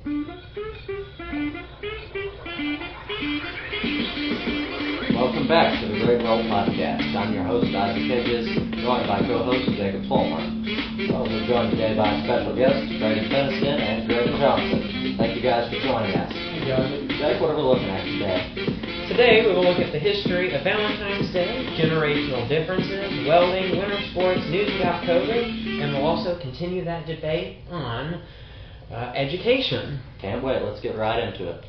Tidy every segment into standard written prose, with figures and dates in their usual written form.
Welcome back to the Brayden Podcast. I'm your host, Isaac Hedges, joined by co-host Jacob Fulmer. Well, we're joined today by special guests Brayden Penniston and Draven Johnson. Thank you guys for joining us. Jake, what are we looking at today? Today we will look at the history of Valentine's Day, generational differences, welding, winter sports, news about COVID, and we'll also continue that debate on education. Can't wait. Let's get right into it.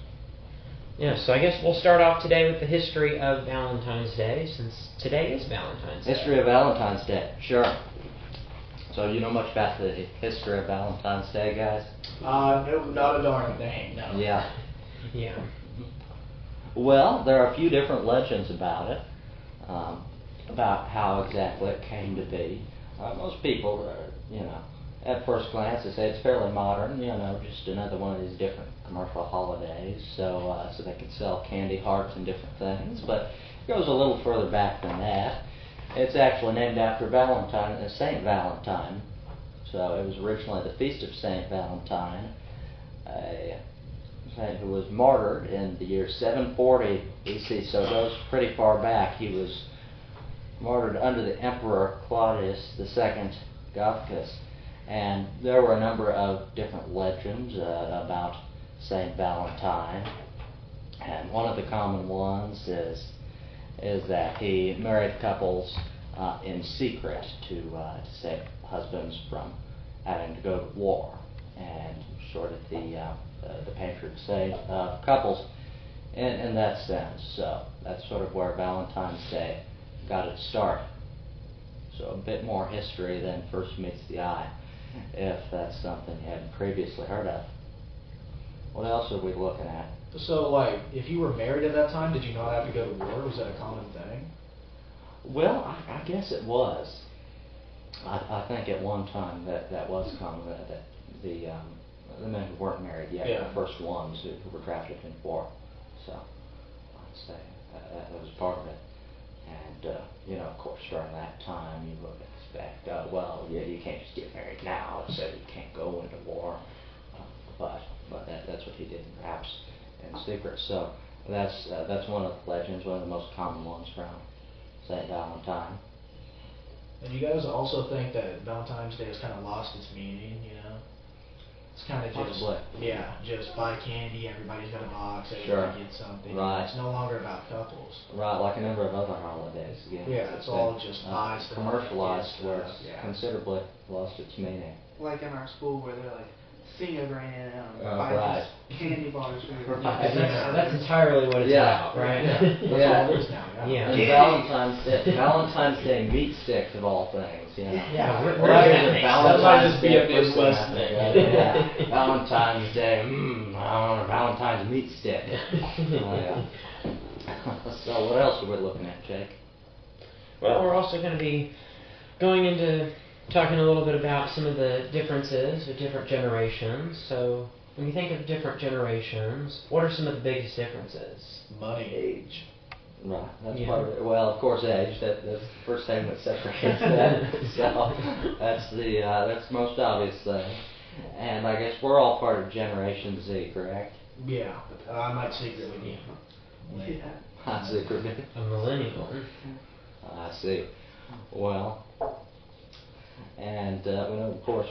Yeah, so I guess we'll start off today with the history of Valentine's Day, since today is Valentine's Day. History of Valentine's Day, sure. So you know much about the history of Valentine's Day, guys? No, not a darn thing, no. Yeah. Yeah. Well, there are a few different legends about it, about how exactly it came to be. Most people, at first glance, they say it's fairly modern, just another one of these different commercial holidays, so they could sell candy hearts and different things. But it goes a little further back than that. It's actually named after Valentine, Saint Valentine. So it was originally the feast of Saint Valentine, a saint who was martyred in the year 740 BC. So it goes pretty far back. He was martyred under the Emperor Claudius II Gothicus. And there were a number of different legends about Saint Valentine, and one of the common ones is that he married couples in secret to save husbands from having to go to war, and sort of the patron saint of couples in that sense. So that's sort of where Valentine's Day got its start. So a bit more history than first meets the eye, if that's something you hadn't previously heard of. What else are we looking at? So, if you were married at that time, did you not have to go to war? Was that a common thing? Well, I guess it was. I think at one time that was common, that the men who weren't married yet were the first ones who were drafted in war. So I'd say that was part of it. And, of course, during that time, you would expect, you can't just get married now, so you can't go into war. But that's what he did, perhaps in secret. So that's one of the legends, one of the most common ones around Saint Valentine. And you guys also think that Valentine's Day has kind of lost its meaning, It's kind of just buy candy, everybody's got a box, everybody gets something. Right. It's no longer about couples. Right, like a number of other holidays. Yeah, it's all just buy stuff. Commercialized, where it's considerably lost its meaning. Like in our school where they're like, sing a grand, right. candy bars for your That's entirely what it's about, right? That's all it is now. Valentine's Day meat sticks of all things, Yeah, that might just be a Midwest thing. Valentine's Day, Valentine's meat stick. So what else are we looking at, Jake? Well, we're also going to be going into talking a little bit about some of the differences of different generations. So when you think of different generations, what are some of the biggest differences? Money. Age. Right, that's part of it. Well, of course, age. That's the first thing that separates them. So that's the most obvious thing. And I guess we're all part of Generation Z, correct? Yeah, I might secretly be. Yeah. I secretly. A millennial. I see. Well, and we know, of course,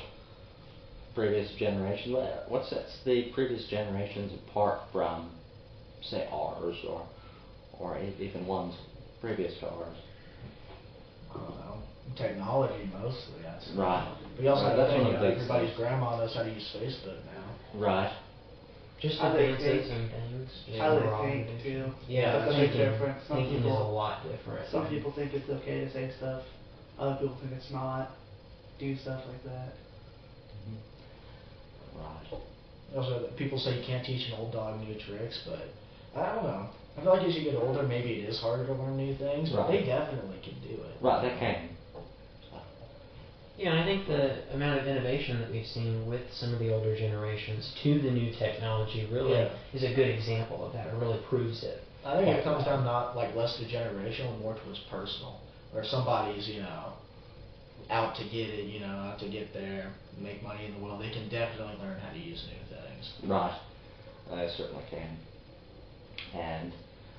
previous generations. What sets the previous generations apart from, say, ours, or even ones previous to ours? I don't know. Technology mostly, I'd say. Right. We also have to that's think one of the big everybody's things. grandma knows how to use Facebook now. Right. Just How they advances think. and things. How they think too. Yeah, That's a big difference. Some thinking is a people, lot different. some people think it's okay to say stuff. Other people think it's not. Do stuff like that. Right. Also, people say you can't teach an old dog new tricks, but I don't know. I feel like as you get older, maybe it is harder to learn new things, but Right. they definitely can do it. Right, they can. Yeah, I think the amount of innovation that we've seen with some of the older generations to the new technology really is a good example of that. It really proves it. I think it comes down not less to generational, more towards personal, where somebody's out to get it, out to get there, make money in the world. They can definitely learn how to use new things. Right. They certainly can. And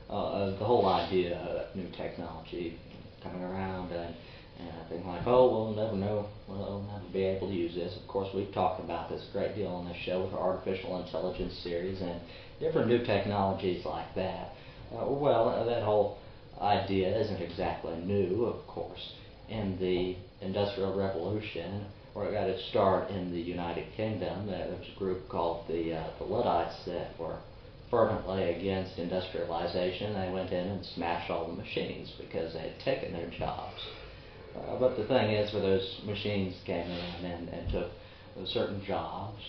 the whole idea of new technology coming around and being like, oh, we'll never know, we'll never be able to use this. Of course, we've talked about this a great deal on this show with our artificial intelligence series and different new technologies like that. That whole idea isn't exactly new, of course. In the Industrial Revolution, where it got its start in the United Kingdom, there was a group called the Luddites that were fervently against industrialization. They went in and smashed all the machines because they had taken their jobs. But the thing is, where those machines came in and took certain jobs,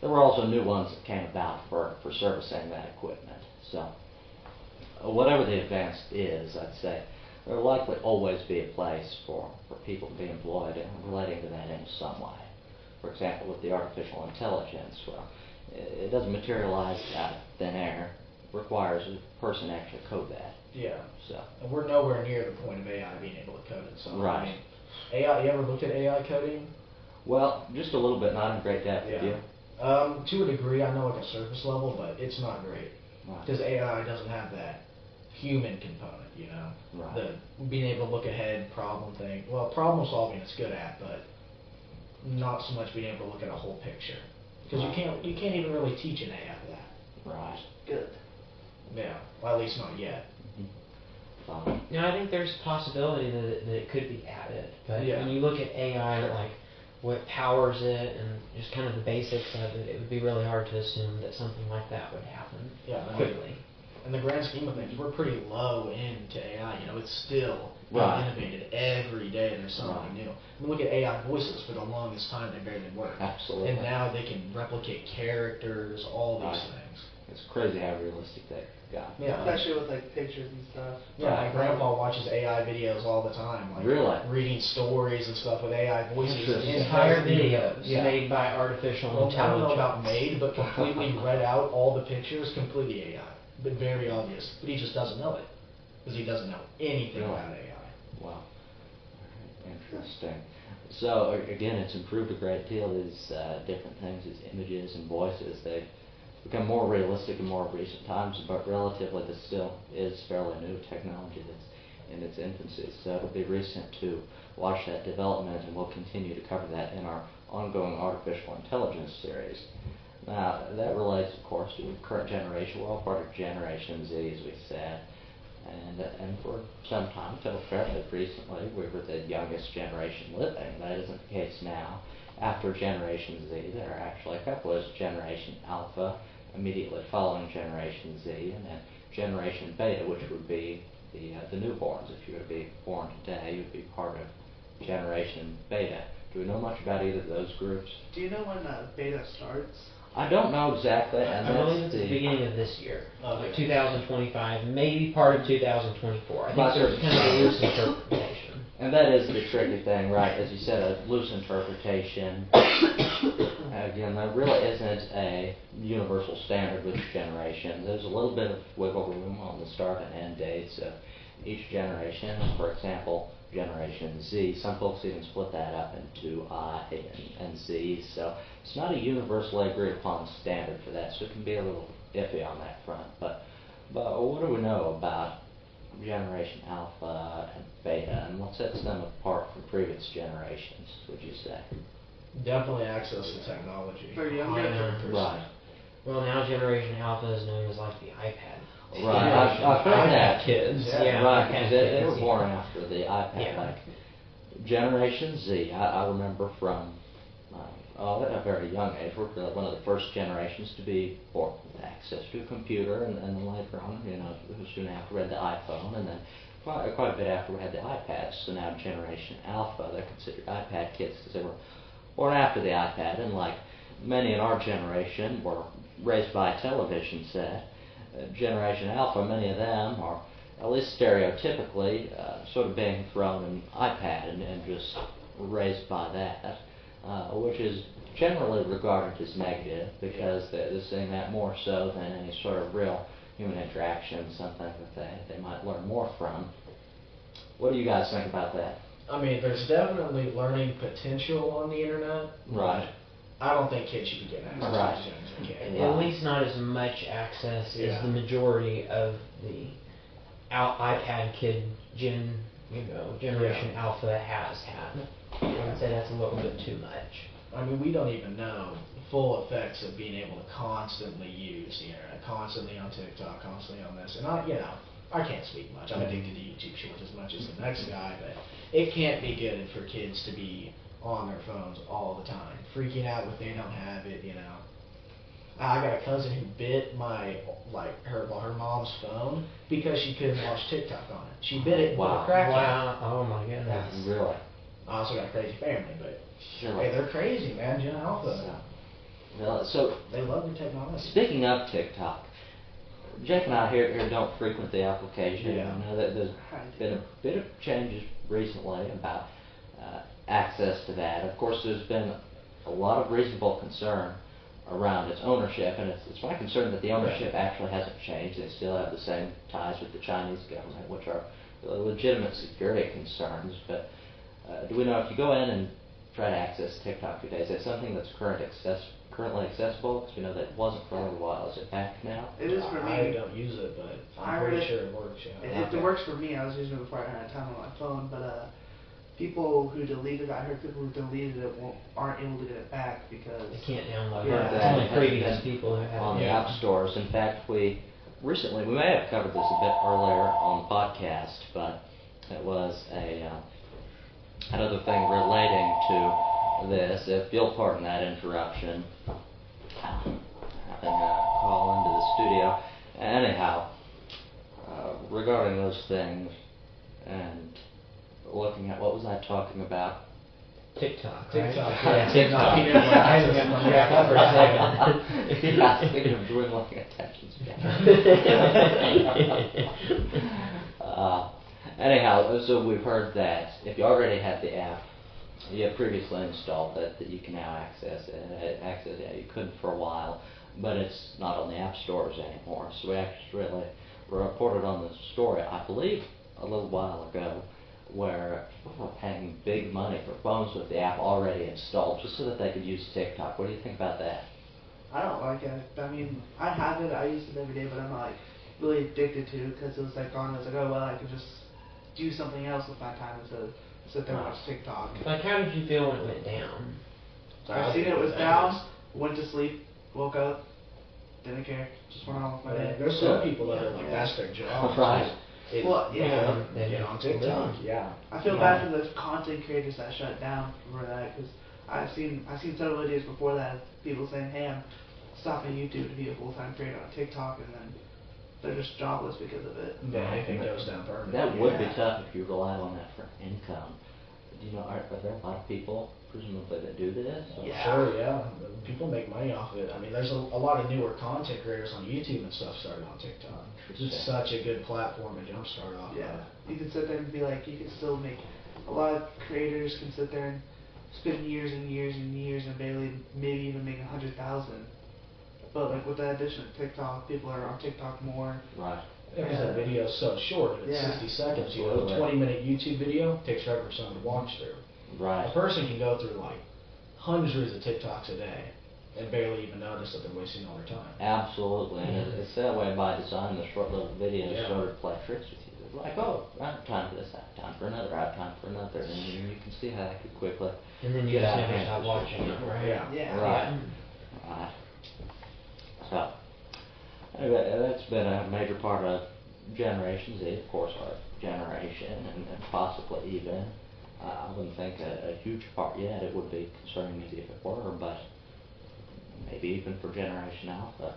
there were also new ones that came about for servicing that equipment. So, whatever the advance is, I'd say, there will likely always be a place for people to be employed relating to that in some way. For example, with the artificial intelligence, it doesn't materialize out of thin air. It requires a person to actually code that. Yeah. So. And we're nowhere near the point of AI being able to code itself. Right. I mean, AI. You ever looked at AI coding? Well, just a little bit, not in great depth. Yeah. You? To a degree, I know like a surface level, but it's not great because AI doesn't have that human component. Right. The being able to look ahead, problem solving it's good at, but not so much being able to look at a whole picture because you can't even really teach an AI that. Right. Good. Yeah. Well, at least not yet. I think there's a possibility that it could be added, but when you look at AI, like what powers it and just kind of the basics of it, it would be really hard to assume that something like that would happen quickly. In the grand scheme of things, we're pretty low into AI. It's still being innovated every day. There's something new. I mean, look at AI voices. For the longest time, they barely worked. Absolutely. And now they can replicate characters, all these things. It's crazy how realistic they got. Yeah. Especially with like pictures and stuff. Yeah, my grandpa watches AI videos all the time. Like reading stories and stuff with AI voices. Entire videos made by artificial intelligence. I don't know about made, but completely read out all the pictures, completely AI. But very obvious. But he just doesn't know it. Because he doesn't know anything about AI. Wow. Interesting. So, again, it's improved a great deal. These different things, these images and voices, they've become more realistic in more recent times, but relatively this still is fairly new technology that's in its infancy. So it'll be recent to watch that development, and we'll continue to cover that in our ongoing artificial intelligence series. Now, that relates, of course, to the current generation. We're all part of Generation Z, as we said. And for some time, until fairly recently, we were the youngest generation living. That isn't the case now. After Generation Z, there are actually a couple. There's Generation Alpha, immediately following Generation Z, and then Generation Beta, which would be the newborns. If you were to be born today, you would be part of Generation Beta. Do we know much about either of those groups? Do you know when beta starts? I don't know exactly, and I believe it's the beginning of this year, like 2025, maybe part of 2024. I think there's kind of a loose interpretation. And that is the tricky thing, right? As you said, a loose interpretation. Again, there really isn't a universal standard with generation. There's a little bit of wiggle room on the start and end dates of each generation. For example, Generation Z, some folks even split that up into I and Z, so it's not a universally agreed upon standard for that, so it can be a little iffy on that front. But what do we know about Generation Alpha and Beta, and what sets them apart from previous generations, would you say? Definitely access to technology. For younger. 100%. Right. Well, now Generation Alpha is known as like the iPad. Right, I've heard that. Kids. Yeah, right, because they were kids, born after the iPad. Yeah. Like Generation Z, I remember from at a very young age, we're really one of the first generations to be born with access to a computer, and then later on, soon after we had the iPhone, and then quite a bit after we had the iPads. So now Generation Alpha, they're considered iPad kids because they were born after the iPad, and like many in our generation were raised by a television set. Generation Alpha, many of them are, at least stereotypically, sort of being thrown an iPad and just raised by that, which is generally regarded as negative because they're seeing that more so than any sort of real human interaction, something that they might learn more from. What do you guys think about that? I mean, there's definitely learning potential on the internet. Right. I don't think kids should be getting access Right. to as young as they can. At least not as much access as the majority of the iPad kid generation Alpha has had. I would say that's a little bit too much. I mean, we don't even know the full effects of being able to constantly use the internet, constantly on TikTok, constantly on this. And I can't speak much. I'm addicted to YouTube Shorts as much as the next guy, but it can't be good for kids to be on their phones all the time, freaking out if they don't have it, I got a cousin who bit her mom's phone because she couldn't watch TikTok on it. She bit it and put a crack in it. Wow. Oh my goodness. Really? I also got a crazy family, but Sure. hey, they're crazy, man. Gen Alpha. So They love the technology. speaking of TikTok, Jake and I here don't frequent the application. Yeah. I know that there's been a bit of changes recently about access to that. Of course, there's been a lot of reasonable concern around its ownership, and it's my concern that the ownership actually hasn't changed. They still have the same ties with the Chinese government, which are legitimate security concerns. But do we know if you go in and try to access TikTok today, is that something that's currently accessible? Because we know that it wasn't for a little while. Is it back now? It is for me. I don't use it, but I'm pretty sure it works. Yeah. It works for me. I was using it before I had time on my phone, but people who deleted, I heard people who deleted it aren't able to get it back because They can't download Yeah. it. It's only previous people who have on it. the app stores. In fact, we may have covered this a bit earlier on the podcast, but it was another thing relating to this. If you'll pardon that interruption, having a call into the studio. Anyhow, regarding those things and looking at what was I talking about? TikTok, right? TikTok. Yeah, TikTok. TikTok. I haven't got my back up for a second. Yeah, speaking of dwindling attention span. Anyhow, so we've heard that if you already had the app, you have previously installed that you can now access it. Yeah, you couldn't for a while, but it's not on the app stores anymore. So we actually reported on the story, I believe, a little while ago, where people were paying big money for phones with the app already installed just so that they could use TikTok. What do you think about that? I don't like it. I mean, I have it. I use it every day, but I'm not really addicted to it because it was on. I was like, oh well, I could just do something else with my time instead of sit there and watch TikTok. Like, how did you feel when it went down? I seen it was down, went to sleep, woke up, didn't care, just went on with my day. There's some people that are like, that's their job. Right. Well, yeah. They get on TikTok. Yeah. I feel bad for the content creators that shut down for that because I've seen several videos before that of people saying, hey, I'm stopping YouTube to be a full-time creator on TikTok, and then they're just jobless because of it. Yeah, anything goes down permanently. That would be tough if you relied on that for income. Do you know, are there a lot of people, presumably, that do this? Yeah. Sure, yeah. People make money off of it. I mean, there's a lot of newer content creators on YouTube and stuff started on TikTok. It's just such a good platform to jumpstart off Yeah. of. You can sit there and be like, you can still make, a lot of creators can sit there and spend years and years and years and barely, maybe even make 100,000. But like with the addition of TikTok, people are on TikTok more. Right. Yeah, because that video is so short, it's Yeah. 60 seconds. You know, Absolutely. a 20-minute YouTube video takes forever for someone to watch through. Right. A person can go through like hundreds of TikToks a day and barely even notice that they're wasting all their time. Absolutely, and it's that way by design. The short little videos Yeah. sort of play tricks with you. They're like, oh, I have time for this, I have time for another, I have time for another, and you can see how that could quickly And then you get just out of never hand. stop watching it, right? Yeah. Yeah. Right. Right. So, anyway, that's been a major part of Generation Z, of course, our generation, and possibly even, I wouldn't think a huge part yet. It would be concerning maybe if it were, but maybe even for Generation Alpha.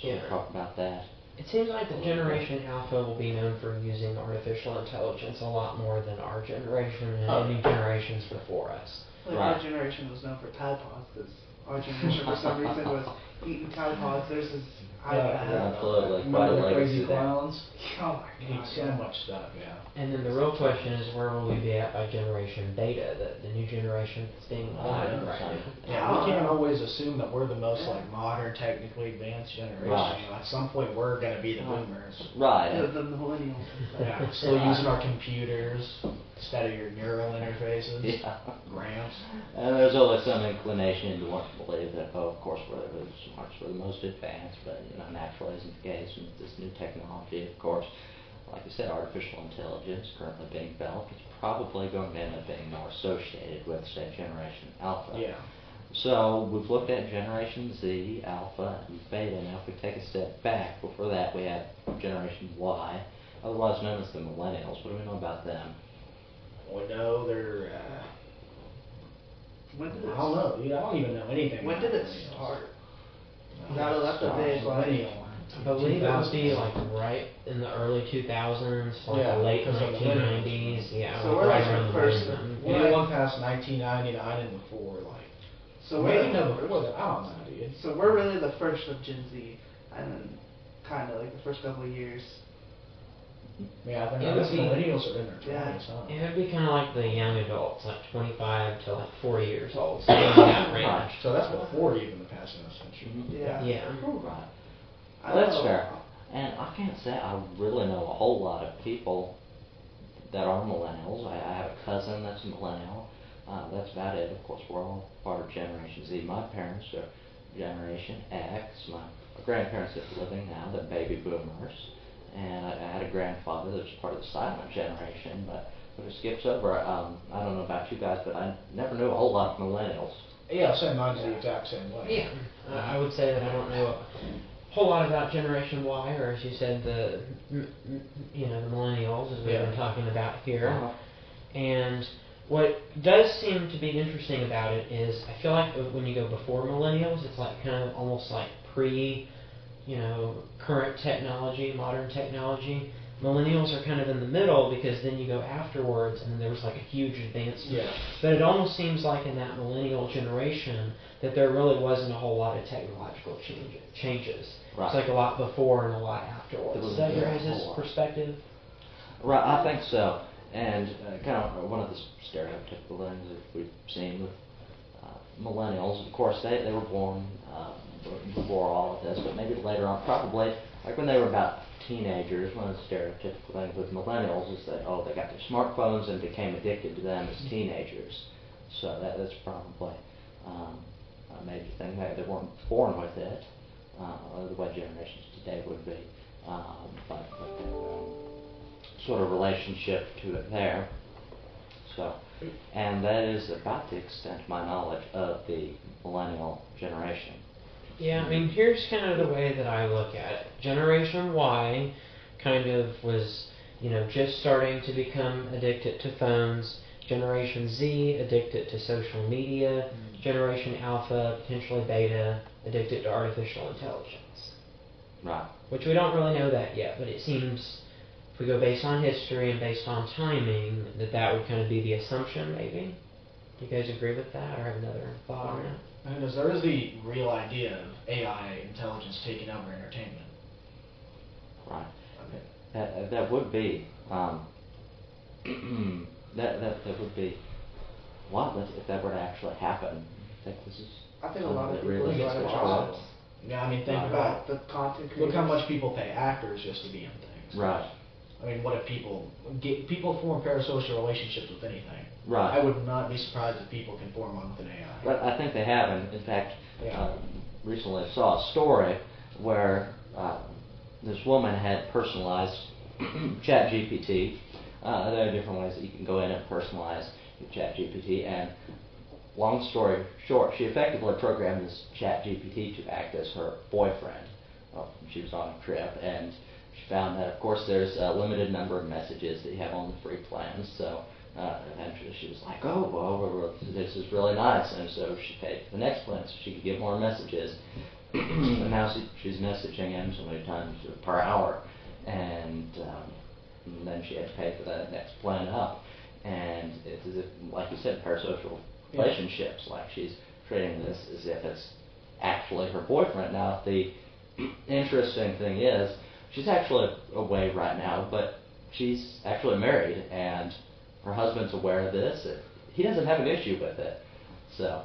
So Yeah. we'll talk about that. It seems like the Generation Alpha will be known for using artificial intelligence a lot more than our generation and any generations before us. Like Right. our generation was known for Tide Pods because our generation for some reason was eating Tide Pods. There's this iPad. Yeah, absolutely. Remember Quite a the legacy crazy there. clowns? Oh my You god. eat so yeah. much stuff, yeah. And then the real question is, where will we be at by Generation Beta, the new generation that's being born right now? Yeah, we can't always assume that we're the most like modern, technically advanced generation. Right. You know, at some point, we're going to be the boomers. Right. The millennials. Yeah, still using our computers. instead of your neural interfaces. Yeah. Grams. And there's always some inclination to want to believe that, oh, of course, we're the smarts, we're the most advanced, but naturally isn't the case with this new technology. Of course, like you said, artificial intelligence currently being developed. It's probably going to end up being more associated with, say, Generation Alpha. Yeah. So we've looked at Generation Z, Alpha, and Beta. Now, if we take a step back, before that we had Generation Y, otherwise known as the Millennials. What do we know about them? We know they're. When did I don't know, dude. I don't even know anything. When about did it millennials. start? No, That's a big like. millennial. I believe that would be like right in the early 2000s, like Yeah, the late because of the 1990s. Yeah, So like we're right like around the the first- moment. Anyone past 1999 and before, like. So maybe we're no before that. I don't know, dude. So we're really the first of Gen Z, and then kind of like the first couple of years. Yeah, I think It would be- millennials are in their Yeah. 20s, huh? It would be kind of like the young adults, like 25 to like 40 years old, so in that range. Right. So that's before even the passing of the century. Mhm. Yeah. Yeah. Right. I Well, that's don't know. fair. And I can't say I really know a whole lot of people that are millennials. I have a cousin that's a millennial. That's about it. Of course, we're all part of Generation Z. My parents are Generation X. My grandparents that are living now, they're baby boomers. And I had a grandfather that's part of the silent generation, but it skips over. I don't know about you guys, but I never knew a whole lot of millennials. Yeah, same. Mine's the exact same way. Yeah, I would say that I don't know a whole lot about Generation Y, or as you said, the the millennials, as we've Yeah. been talking about here. Uh-huh. And what does seem to be interesting about it is I feel like when you go before millennials, it's like kind of almost like current technology, modern technology. Millennials are kind of in the middle because then you go afterwards and there was like a huge advancement. Yeah. But it almost seems like in that millennial generation that there really wasn't a whole lot of technological changes. Right. It's like a lot before and a lot afterwards. There Is that your wasn't a guys' whole lot. perspective? Right, I think so. And kind of one of the stereotypical things that we've seen with millennials, of course, they were born before all of this, but maybe later on, probably like when they were about teenagers. One of the stereotypical things with millennials is that, they got their smartphones and became addicted to them as teenagers. So that's probably a major thing. They weren't born with it, the way generations today would be. But sort of relationship to it there. So, and that is about the extent of my knowledge of the millennial generation. Yeah, I mean, here's kind of the way that I look at it. Generation Y kind of was, just starting to become addicted to phones. Generation Z, addicted to social media. Generation Alpha, potentially Beta, addicted to artificial intelligence. Right. Which we don't really know that yet, but it seems, if we go based on history and based on timing, that would kind of be the assumption, maybe. Do you guys agree with that, or have another thought on that? Because there is the real idea of AI intelligence taking over entertainment. Right. That would be that would be wow. If that were to actually happen, I think this is. I think a lot of something people that really enjoy gets the to jobs. Yeah, I mean, think Not about the content creators. look how much people pay actors just to be in things. Right. I mean, what if people form parasocial relationships with anything? Right. I would not be surprised if people can form one with an AI. But I think they have, and in fact, Yeah. recently I saw a story where this woman had personalized ChatGPT. There are different ways that you can go in and personalize your ChatGPT, and long story short, she effectively programmed this ChatGPT to act as her boyfriend. Well, she was on a trip, and she found that, of course, there's a limited number of messages that you have on the free plans, so eventually she was like, oh, well, this is really nice, and so she paid for the next plan so she could get more messages. And now she's messaging him so many times per hour, and then she had to pay for that next plan up. And it's as if, like you said, parasocial relationships, like she's treating this as if it's actually her boyfriend. Now, the interesting thing is, she's actually away right now, but she's actually married, and her husband's aware of this. He doesn't have an issue with it. So,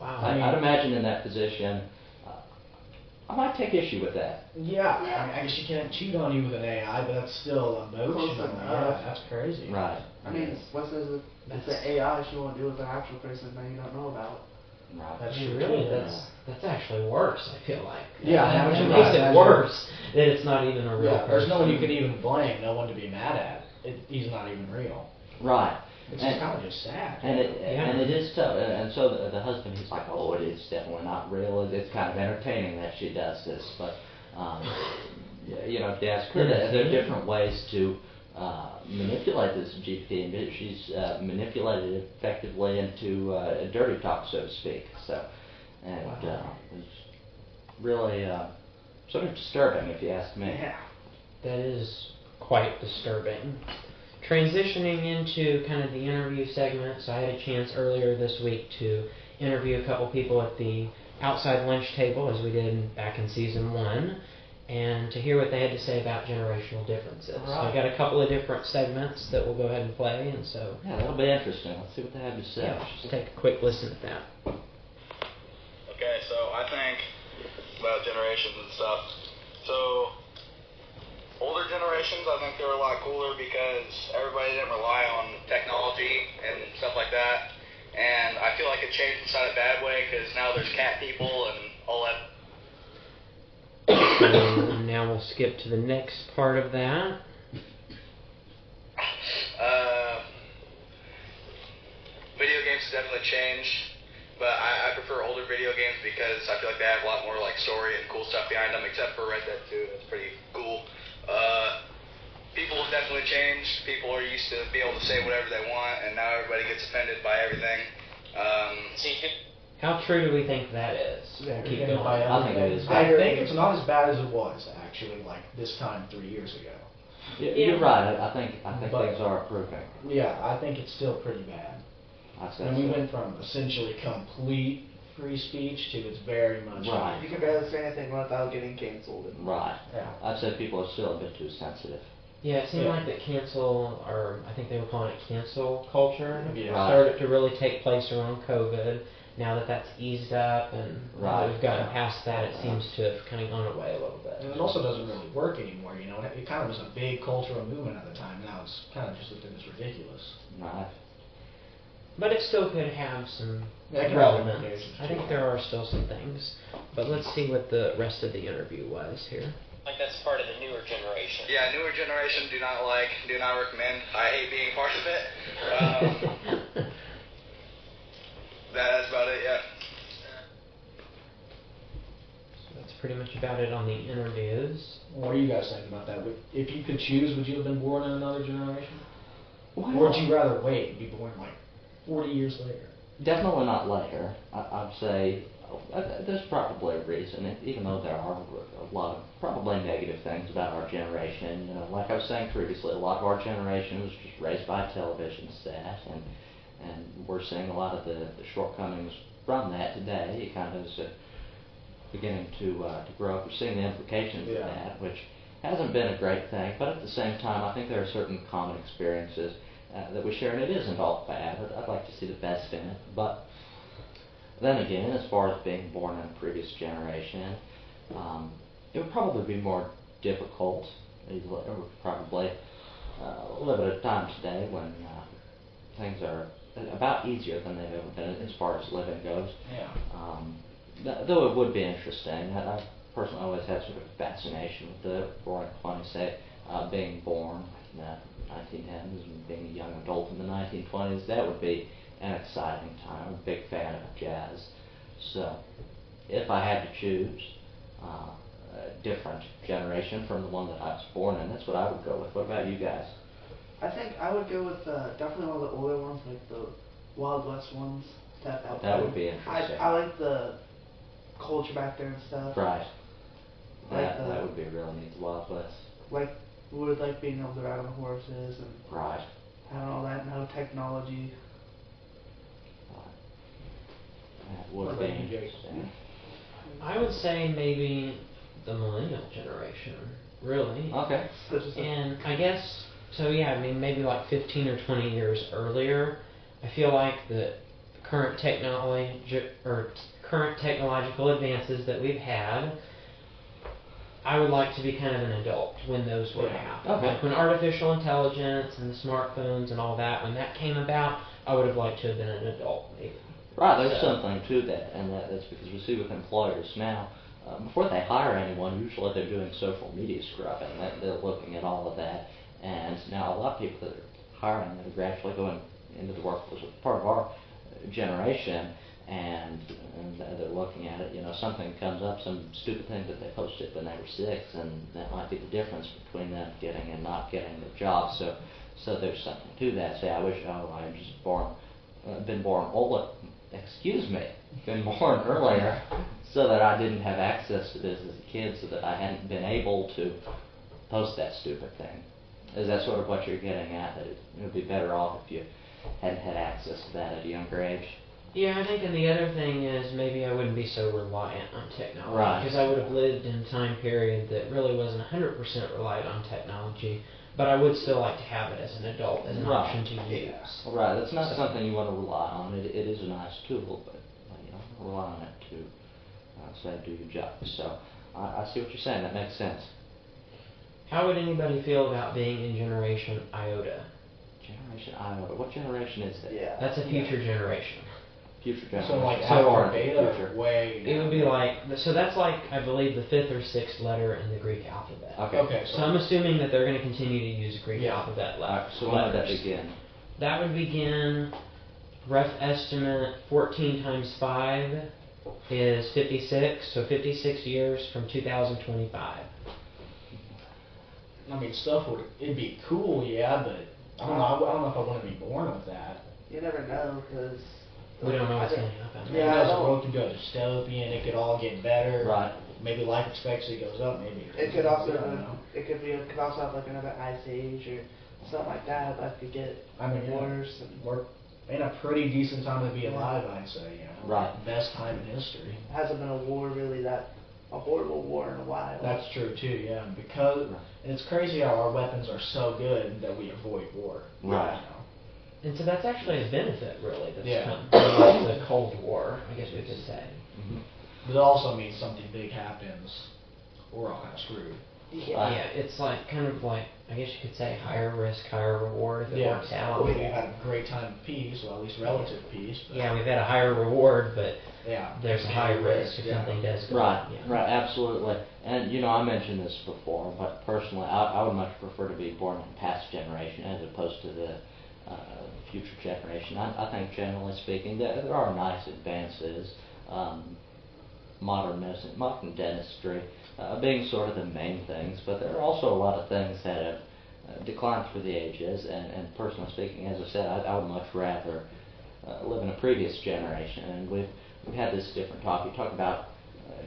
Wow. I'd imagine in that position, I might take issue with that. Yeah, I mean, I guess you can't cheat on you with an AI, but that's still emotional. Close enough. Yeah, that's crazy. Right. I mean, what says if it's an AI she won't do with an actual person that you don't know about? Right. That's I mean, true, really, too. that's actually worse. I feel like. Yeah, that, imagine makes that. it worse that it's not even a real Yeah, person. there's no one you could even blame, no one to be mad at. He's not even real. Right. It's And- kind of just sad. And Yeah. it is tough. And so the husband, he's like, oh, it's definitely not real. It's kind of entertaining that she does this, but you know, to ask her, there are different ways to manipulate this GPT, and she's manipulated it effectively into dirty talk, so to speak. So, and it's really sort of disturbing, if you ask me. Yeah. That is quite disturbing. Transitioning into kind of the interview segments, I had a chance earlier this week to interview a couple people at the outside lunch table, as we did back in season 1, and to hear what they had to say about generational differences. So I've got a couple of different segments that we'll go ahead and play, and so Yeah, that'll be interesting. Let's see what they have to say. yeah, just take a quick listen at that. Okay, so I think about generations and stuff. So older generations, I think they were a lot cooler because everybody didn't rely on technology and stuff like that. And I feel like it changed inside a bad way because now there's cat people and all that. And now we'll skip to the next part of that. Video games have definitely changed, but I prefer older video games because I feel like they have a lot more like story and cool stuff behind them, except for Red Dead 2. That's pretty cool. People have definitely changed. People are used to be able to say whatever they want, and now everybody gets offended by everything. How true do we think that is? Yeah, Keep again, going. by I think it is. I think it's not as bad as it was, actually, like this time 3 years ago. You're right. I think But- things are improving. Yeah, I think it's still pretty bad. I'd say And we so. went from essentially complete free speech to it's very much. Right. You can barely say anything without getting canceled. Right. Yeah. I'd say people are still a bit too sensitive. Yeah, it seemed Yeah. like that cancel, or I think they were calling it cancel culture, Yeah. Right. started to really take place around COVID. Now that that's eased up and now that we've gotten Right. past that, it seems to have kind of gone away a little bit. And it also doesn't really work anymore, you know. It kind of was a big cultural movement at the time. Now it's kind of just looked at as ridiculous. Right. But it still could have some Yeah, it can have relevance. implications, I think too. there are still some things. But let's see what the rest of the interview was here. Like that's part of the newer generation. Yeah, newer generation do not recommend. I hate being part of it. That's about it, yeah. So that's pretty much about it on the interviews. What do you guys think about that? If you could choose, would you have been born in another generation? Well, Or would you rather wait and be born like 40 years later? Definitely not later. I'd say there's probably a reason, even though there are a lot of probably negative things about our generation. You know, like I was saying previously, a lot of our generation was just raised by a television set, and we're seeing a lot of the shortcomings from that today. It kind of is beginning to grow up. We're seeing the implications of Yeah. that, which hasn't been a great thing. But at the same time, I think there are certain common experiences that we share, and it isn't all bad. I'd like to see the best in it. But then again, as far as being born in a previous generation, it would probably be more difficult. We would probably live at a time today when things are about easier than they've ever been as far as living goes. Yeah. Though it would be interesting. I personally always had sort of a fascination with the roaring 20s, say, being born in the 1910s and being a young adult in the 1920s. That would be an exciting time. I'm a big fan of jazz. So, if I had to choose a different generation from the one that I was born in, that's what I would go with. What about you guys? I think I would go with definitely one of the older ones, like the Wild West ones. That would be interesting. I like the culture back there and stuff. Right. Like That would be really neat, the Wild West. Like we would like being able to ride on horses and Right. having all that, no technology. That would What be about you, interesting. I would say maybe the millennial generation, really. Okay. Such as And I guess, so yeah, I mean, maybe like 15 or 20 years earlier, I feel like the current technological advances that we've had I would like to be kind of an adult when those were to happen. Okay. Like when artificial intelligence and the smartphones and all that, when that came about, I would have liked to have been an adult, maybe. Right, there's So- something to that, and that's because we see with employers now, before they hire anyone, usually they're doing social media scrubbing. They're looking at all of that, and now a lot of people that are hiring that are gradually going into the workforce as part of our generation, and they're looking at it. You know, something comes up, some stupid thing that they posted when they were 6, and that might be the difference between them getting and not getting the job. So there's something to that. Say, I wish, I had just been born older. Excuse me, been born earlier, so that I didn't have access to this as a kid, so that I hadn't been able to post that stupid thing. Is that sort of what you're getting at? That it would be better off if you hadn't had access to that at a younger age? Yeah, I think, and the other thing is maybe I wouldn't be so reliant on technology. Right. Because I would have lived in a time period that really wasn't 100% reliant on technology, but I would still like to have it as an adult, as an Right. option to use. Right, that's not something you want to rely on. It is a nice tool, but you don't rely on it to, say, do your job. So I see what you're saying. That makes sense. How would anybody feel about being in Generation Iota? Generation Iota. What generation is that? Yeah. That's a future generation. Future generation. So like How far after into the beta, future? way. It would be like, so that's like, I believe, the 5th or 6th letter in the Greek alphabet. Okay. Okay, So I'm assuming that they're going to continue to use Greek Yeah. alphabet All right, letters. so when would that begin? That would begin, rough estimate, 14 times 5 is 56, so 56 years from 2025. I mean, it'd be cool, yeah, but I don't know. I don't know if I want to be born with that. You never know, because... We don't know what's going to happen. Maybe Yeah, I as the don't- world could go dystopian, it could all get better. Right. Maybe life expectancy goes up. Maybe It could also I don't know. could also have like another ice age or something like that. Life could get I mean, yeah. worse. And We're in a pretty decent time to be alive, I'd say. You know, Right. Best time in history. hasn't been a war really a horrible war in a while. That's true too. Yeah, and it's crazy how our weapons are so good that we avoid war. Right. You know? And so that's actually a benefit, really, that's Yeah. come from the Cold War, I guess we could say. Mm-hmm. But it also means something big happens, we're all kind of screwed. Yeah. Yeah, it's like, kind of like, I guess you could say higher risk, higher reward if it works out. We've had a great time of peace, well, at least relative peace. But Yeah, we've had a higher reward, but yeah. there's a high risk if Yeah. something does go Right, wrong. Yeah. right, absolutely. And I mentioned this before, but personally, I would much prefer to be born in the past generation as opposed to the future generation. I think, generally speaking, there are nice advances. Modern medicine, modern dentistry, being sort of the main things, but there are also a lot of things that have declined through the ages. And personally speaking, as I said, I would much rather live in a previous generation. And we've had this different talk. You talk about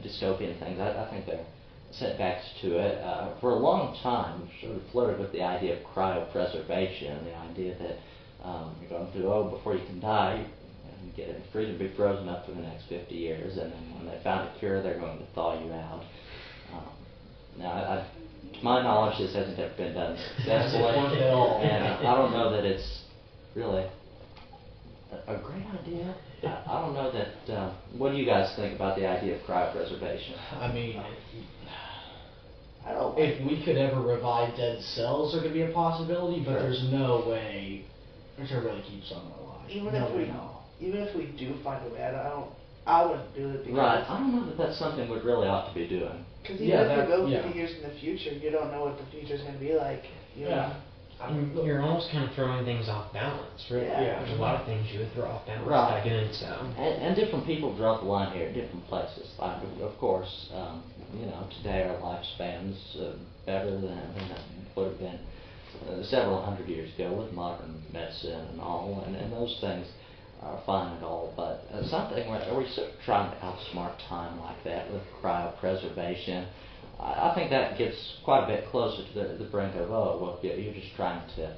dystopian things. I think there are setbacks to it. For a long time, we've sort of flirted with the idea of cryopreservation, the idea that you're going to, before you can die, you get it freeze and be frozen up for the next 50 years, and then when they found a cure, they're going to thaw you out. Now, to my knowledge, this hasn't ever been done successfully, and I don't know that it's really a great idea. I don't know that. What do you guys think about the idea of cryopreservation? I mean, I don't. if we could ever revive dead cells, there could be a possibility, but Sure. there's no way to really keep someone alive. Even no if way, we no. even if we do find a way, I wouldn't do it because Right. I don't know that that's something we really ought to be doing. Cause even Yeah, if that- you go yeah. 50 years in the future, you don't know what the future's gonna be like. You know? Yeah. And you're almost kind of throwing things off balance, really. Yeah. There's a lot of things you would throw off balance Right. by doing so. And different people draw the line here at different places. Like, of course, today our lifespan's better than it would have been several hundred years ago with modern medicine and all, and those things are fine and all, but something where we're sort of trying to outsmart time like that with cryopreservation, I think that gets quite a bit closer to the brink of, you're just trying to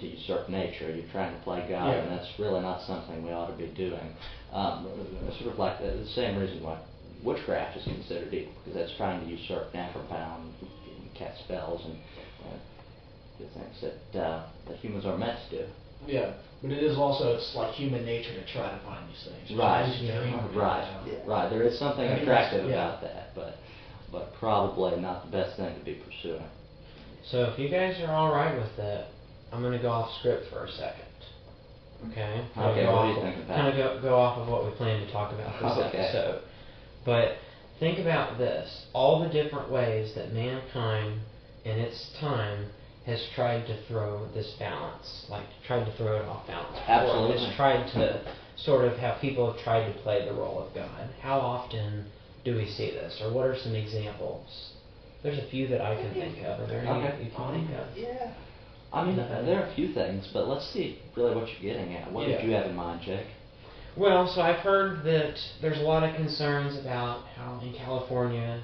usurp nature, you're trying to play God, Yeah. and that's really not something we ought to be doing. Sort of like the same reason why witchcraft is considered evil, because that's trying to usurp natural power and cast spells and the things that humans are meant to do. Yeah, but it is also, it's like human nature to try to find these things. Right, Try to dream about right, them. right. There is something I mean, attractive yeah. about that, but but probably not the best thing to be pursuing. So if you guys are all right with it, I'm going to go off script for a second. Okay? Okay, what do you think about it? Kind of go off of what we plan to talk about this Okay. episode. But think about this. All the different ways that mankind in its time has tried to throw this balance, like tried to throw it off balance. Absolutely. It's tried to sort of how people have tried to play the role of God. How often do we see this? Or what are some examples? There's a few that I can think of. Are there any Okay. you can think of? Yeah. I mean, there are a few things, but let's see really what you're getting at. What did you have in mind, Jake? Well, so I've heard that there's a lot of concerns about how in California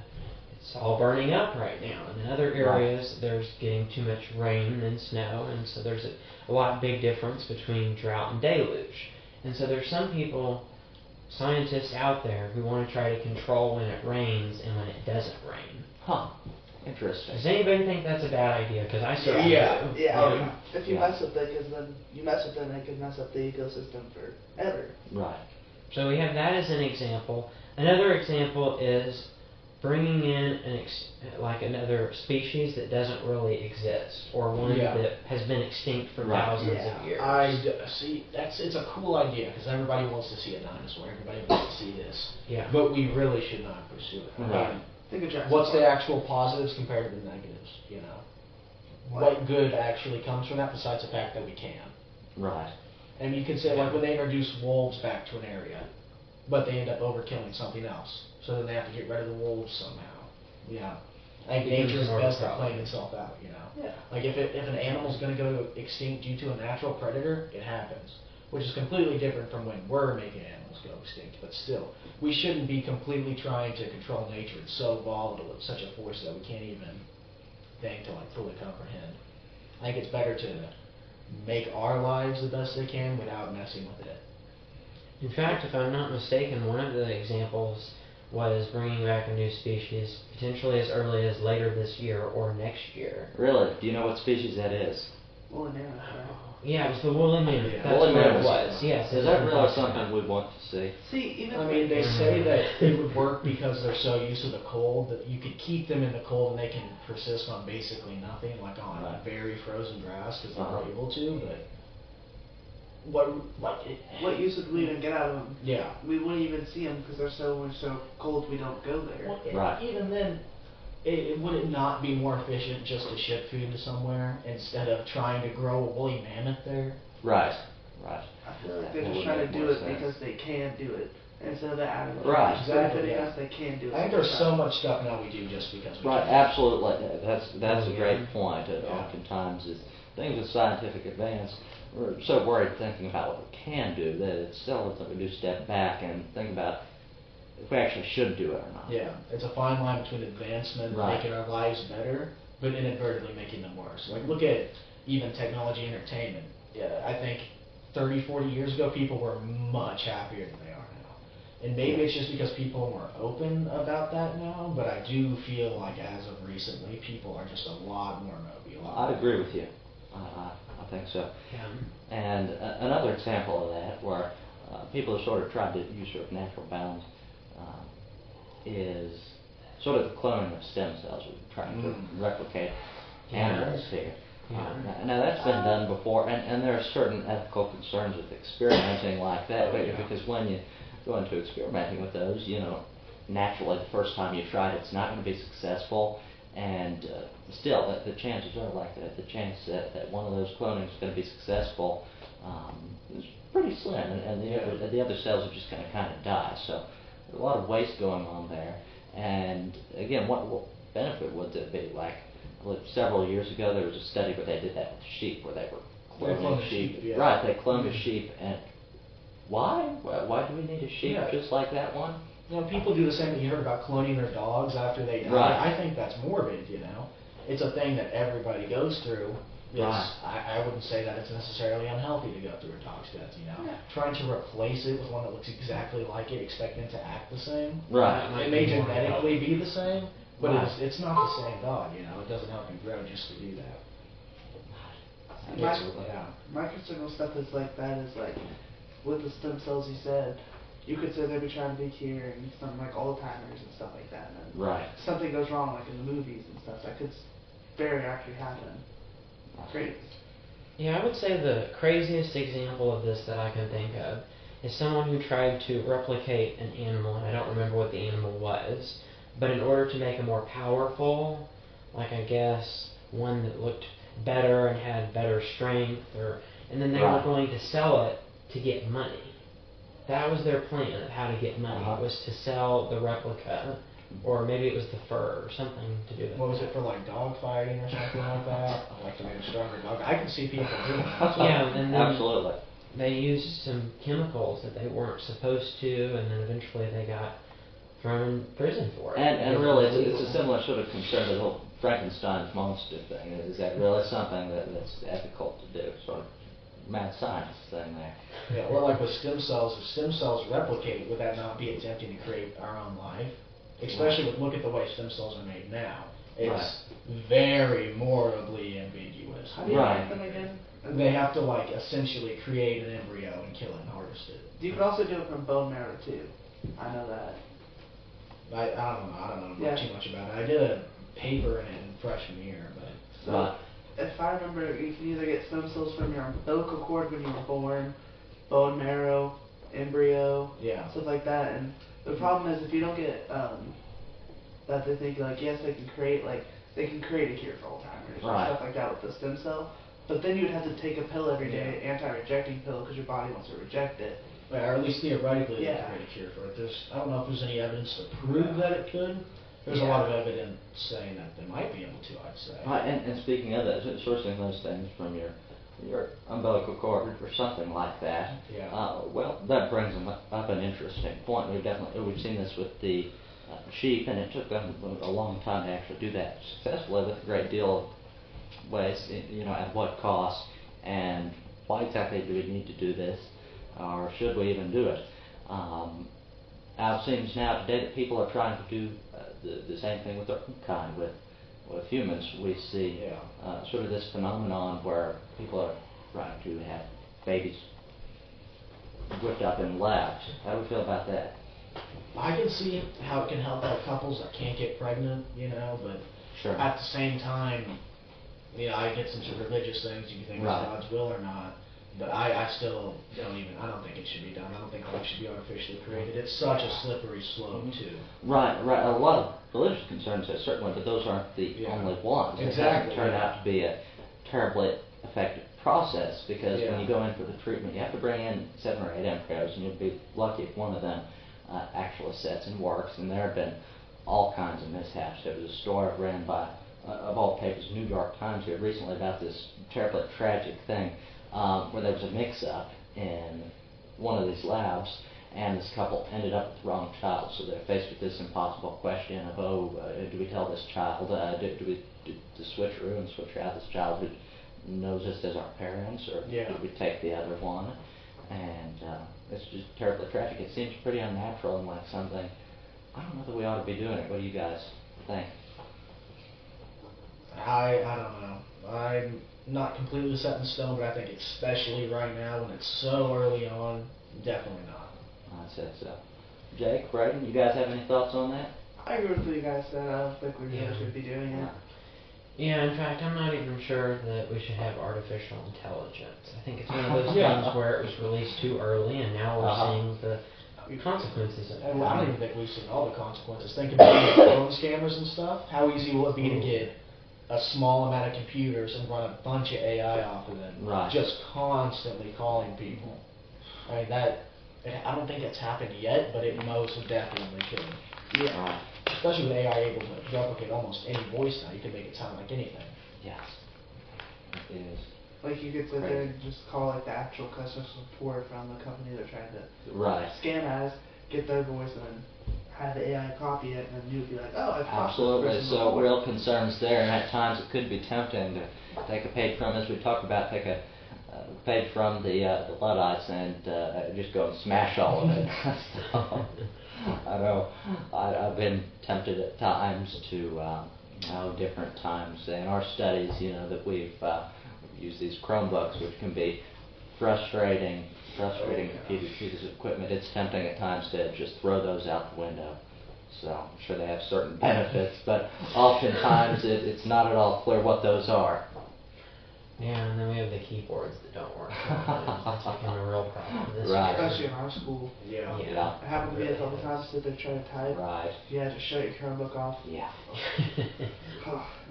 it's all burning up right now. And in other areas there's getting too much rain and snow, and so there's a lot big difference between drought and deluge. And so there's some people, scientists out there, who want to try to control when it rains and when it doesn't rain. Huh. Interesting. Does anybody think that's a bad idea? Because I certainly Yeah. do. Yeah. If you Yeah. mess with it, because then you mess with them, it can mess up the ecosystem forever. Right. So we have that as an example. Another example is bringing in like another species that doesn't really exist, or one that has been extinct for thousands of years. See, it's a cool idea because everybody wants to see a dinosaur. Everybody wants to see this. Yeah. But we really should not pursue it. Right. Think of Jurassic What's the Park. actual positives compared to the negatives? You know, what good actually comes from that besides the fact that we can? Right. And you could say like when they introduce wolves back to an area, but they end up overkilling something else, so then they have to get rid of the wolves somehow. Yeah. I think nature is best at playing itself out, you know. Yeah. Like if an animal's going to go extinct due to a natural predator, it happens, which is completely different from when we're making animals go extinct. But still, we shouldn't be completely trying to control nature. It's so volatile. It's such a force that we can't even think to like fully comprehend. I think it's better to make our lives the best they can without messing with it. In fact, if I'm not mistaken, one of the examples was bringing back a new species potentially as early as later this year or next year. Really? Do you know what species that is? Woolly mammoth, right? Yeah, it was the woolly mammoth. Yeah. That's Woolly what it mammoth. was. Yes. Is that really something we'd want to see? See, even I mean, they say that it would work because they're so used to the cold that you could keep them in the cold and they can persist on basically nothing, like on very frozen grass because they're able to. But what use would we even get out of them? Yeah. We wouldn't even see them because they're so cold we don't go there. Well, Right. Even then, would it not be more efficient just to ship food to somewhere instead of trying to grow a woolly mammoth there? Right. Right. I feel like they're That just would trying to make do more it sense. because they can do it instead of the adamant. Right. Exactly, Benefiting yeah. us, they can do it. I think there's so much stuff now we do just because we Right, can. absolutely. That's a Yeah. great point. Oftentimes, is things with scientific advance, we're so worried thinking about what we can do that it's seldom that we do step back and think about if we actually should do it or not. Yeah, it's a fine line between advancement and Right. making our lives better, but inadvertently making them worse. Like, look at even technology entertainment. Yeah, I think 30, 40 years ago, people were much happier than they are now. And maybe it's just because people are more open about that now, but I do feel like as of recently, people are just a lot more mobile. I agree with you. I think so. Yeah. And another example of that, where people have sort of tried to usurp natural balance, is sort of the cloning of stem cells. We're trying to replicate animals here. Yeah. Now that's been done before, and there are certain ethical concerns with experimenting like that, because when you go into experimenting with those, you know, naturally the first time you try it, it's not going to be successful, and still the chances are like that. The chance that one of those clonings is going to be successful is pretty slim, and the other cells are just going to kind of die. So there's a lot of waste going on there. And again, what benefit would there be? Like, several years ago, there was a study where they did that with sheep, where they were cloning sheep. Yeah. Right, they cloned a sheep, and why? Why do we need a sheep just like that one? You know, people do the same thing. You heard about cloning their dogs after they die. Right. I think that's morbid, you know. It's a thing that everybody goes through. Right. I wouldn't say that it's necessarily unhealthy to go through a dog's death, you know. Yeah. Trying to replace it with one that looks exactly like it, expecting it to act the same. Right. It may genetically be the same, but Right. it's not the same dog, you know. It doesn't help you grow just to do that. My Yeah. concern with stuff is like that is like with the stem cells you said, you could say they'd be trying to be here and some like old timers and stuff like that. And then Right. something goes wrong, like in the movies and stuff. That could very actually happen. Great. Yeah, I would say the craziest example of this that I can think of is someone who tried to replicate an animal, and I don't remember what the animal was, but in order to make it more powerful, like I guess one that looked better and had better strength, and then they were Right. going to sell it to get money. That was their plan of how to get money, was to sell the replica, or maybe it was the fur or something to do with What was that. it for, like dog fighting or something like that? Like to make a stronger dog. I can see people doing that. Yeah, and then Absolutely. they used some chemicals that they weren't supposed to, and then eventually they got thrown in prison for it. And really, it's a similar sort of concern to the whole Frankenstein's monster thing. Is that really something that's ethical to do? Sort of mad science thing there. Yeah, or like with stem cells, if stem cells replicate, would that not be attempting to create our own life? Especially with, look at the way stem cells are made now. It's very morally ambiguous. How do you Right. make them again? They have to like essentially create an embryo and kill it and harvest it. You could also do it from bone marrow too. I know that. I don't know Yeah. too much about it. I did a paper in it in freshman year, but So, Right. if I remember, you can either get stem cells from your umbilical cord when you were born, bone marrow, embryo, yeah. stuff like that. And the problem is if you don't get that, they think like yes, they can create a cure for Alzheimer's Right. and stuff like that with the stem cell. But then you'd have to take a pill every day, anti-rejecting pill, because your body wants to reject it. Or at least theoretically, Yeah. they can create a cure for it. I don't know if there's any evidence to prove that it could. There's a lot of evidence saying that they might be able to, I'd say. Right, and speaking of that, sourcing those things from your umbilical cord or something like that. Yeah. Well, that brings up an interesting point. We've seen this with the sheep, and it took them a long time to actually do that successfully with a great deal of waste. At what cost, and why exactly do we need to do this, or should we even do it? It seems now today that people are trying to do the same thing with their own kind, with humans. We see sort of this phenomenon where people are trying to have babies whipped up in labs. How do we feel about that? I can see how it can help out couples that can't get pregnant, but Sure. at the same time, I get some sort of religious things, you can think Right. it's God's will or not, but I still I don't think it should be done. I don't think life should be artificially created. It's such a slippery slope, too. Right. A lot of religious concerns, certainly, but those aren't the only ones. Exactly, It turned out to be a terribly effective process, because when Yeah. you go in for the treatment, you have to bring in 7 or 8 embryos, and you'll be lucky if one of them actually sets and works. And there have been all kinds of mishaps. There was a story ran by, of all papers, New York Times here recently about this terribly tragic thing where there was a mix-up in one of these labs, and this couple ended up with the wrong child. So they're faced with this impossible question of, do we tell this child, do we do the switcheroo and switch out this child who knows us as our parents, or do we take the other one? And it's just terribly tragic. It seems pretty unnatural and like something, I don't know that we ought to be doing it. What do you guys think? I don't know. I'm not completely set in stone, but I think especially right now when it's so early on, definitely not. I said so. Jake, Brayden, you guys have any thoughts on that? I agree with what you guys said. I don't think we really Yeah. should be doing it. Yeah, in fact, I'm not even sure that we should have artificial intelligence. I think it's one of those Yeah. things where it was released too early, and now we're seeing the consequences of it. And I don't even think we've seen all the consequences. Think about phone scammers and stuff. How easy will it be to get a small amount of computers and run a bunch of AI off of them, Right. just constantly calling people? I mean, I don't think it's happened yet, but it most definitely could. Yeah. Right. Especially with AI able to replicate almost any voice now, you can make it sound like anything. Yes. It is. Like you could sit there and just call like the actual customer support from the company they're trying to Right. scam as, get their voice, and then have the AI copy it, and then you would be like, oh, I've talked to this Absolutely. person So before. real concerns there, and at times it could be tempting to take a page from, as we talked about, take a page from the Luddites and just go and smash all of it. So, I know I've been tempted at times to, different times in our studies, that we've used these Chromebooks, which can be frustrating pieces of equipment. It's tempting at times to just throw those out the window. So I'm sure they have certain benefits, but oftentimes it's not at all clear what those are. Yeah, and then we have the keyboards that don't work. That's become a real problem this Right. year. Especially in our school. Yeah. Yeah. It happened to me a couple times that they're trying to type. Right. You had to shut your Chromebook off. Yeah.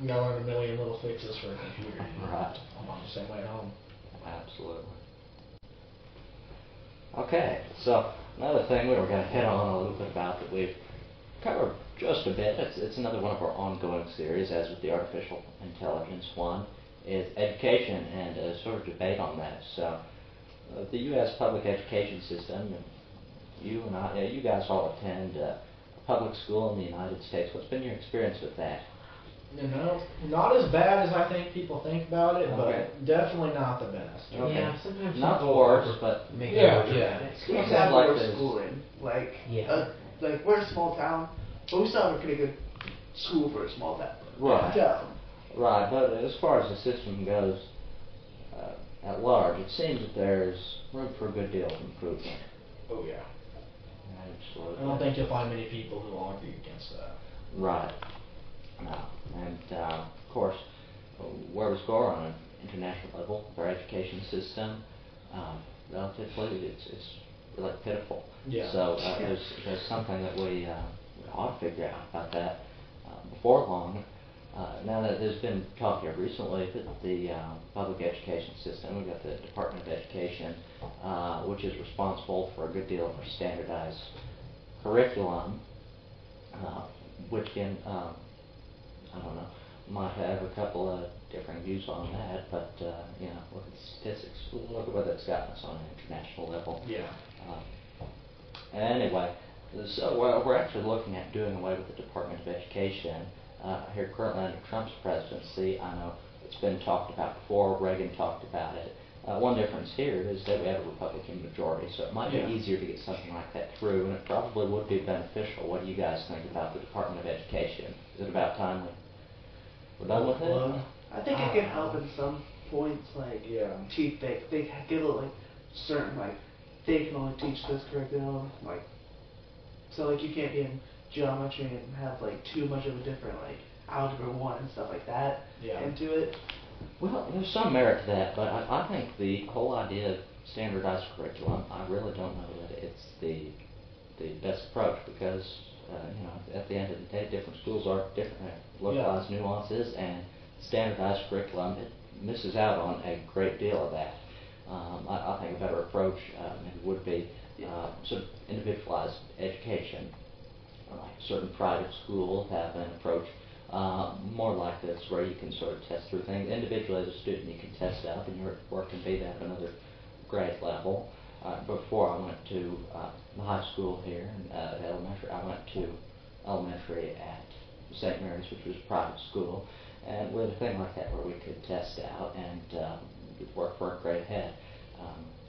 You gotta learn a million little fixes for a computer. Right. I'm the same way at home. Absolutely. Okay, so another thing we were going to hit on a little bit about that we've covered just a bit, it's another one of our ongoing series, as with the artificial intelligence one, is education and a sort of debate on that. So the U.S. public education system, you and I, you guys all attend a public school in the United States. What's been your experience with that? You know, not as bad as I think people think about it, Okay. but definitely not the best. Okay. Yeah, sometimes Not people worse, but make Yeah, it yeah. We Sounds have like worse this. schooling. Like, Yeah. like we're a small town, but we still have a pretty good school for a small town. Right. Town. Right, but as far as the system goes at large, it seems that there's room for a good deal of improvement. Oh yeah. Absolutely. I don't think you'll find many people who will argue against that. Right. No. And of course, where we score on an international level, with our education system, relatively, it's really pitiful. Yeah. So there's something that we ought to figure out about that before long. Now that there's been talk here recently that the public education system, we've got the Department of Education, which is responsible for a good deal of our standardized curriculum, which can, I don't know, might have a couple of different views on that, but you know, look at the statistics, look at what that's gotten us on an international level. Yeah. Anyway, so we're actually looking at doing away with the Department of Education here currently under Trump's presidency. I know it's been talked about before. Reagan talked about it. One difference here is that we have a Republican majority, so it might be Yeah. easier to get something like that through, and it probably would be beneficial. What do you guys think about the Department of Education? Is it about time we're done with it? Well, I think it can help in some points, like Yeah. teach they give it like certain like they can only teach this curriculum, like so like you can't be in geometry and have like too much of a different like algebra 1 and stuff like that Yeah. into it. Well, there's some merit to that, but I think the whole idea of standardized curriculum, I really don't know that it's the best approach because, you know, at the end of the day, different schools are different, have localized nuances, and standardized curriculum, it misses out on a great deal of that. I think a better approach maybe would be sort of individualized education. Like certain private schools have an approach more like this, where you can sort of test through things individually as a student. You can test up, and your work can be at another grade level. Before I went to the high school here, elementary, I went to elementary at St. Mary's, which was a private school, and we had a thing like that where we could test out and work for a grade ahead